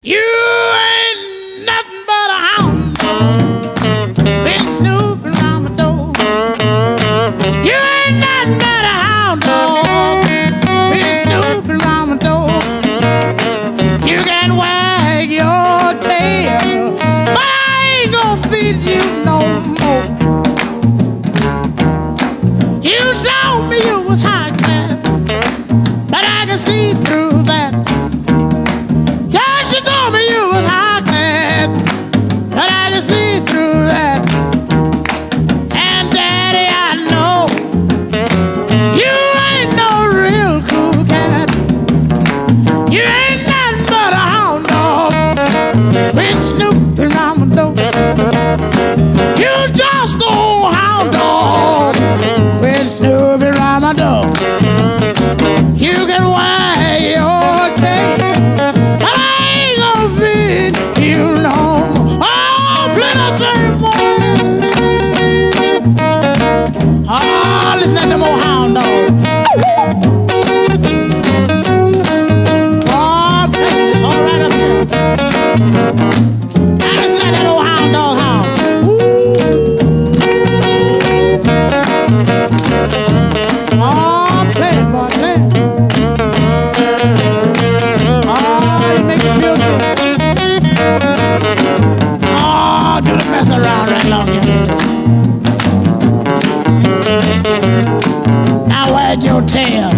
You ain't nothing but a hound dog, been snooping around my door. You ain't nothing but a hound dog, been snooping around my door. You can wag your tail, but I ain't gonna feed you no more. You told me you was high class, but I can see through that. She told me you was high class, but I can see through that. And Daddy, I know you ain't no real cool cat. You ain't nothing but a hound dog, been snooping around my door. You just old hound dog, been snooping around my door. You can wag your tail, but I ain't gonna feed you no more. Oh, plenty more. Oh, listen to them old hound dogs. Oh, it's all right up here. Now listen to that old hound dog howl. Oh, play it, boy, play it. Oh, you make me feel good. Oh, do the mess around right long here. Now wag your tail.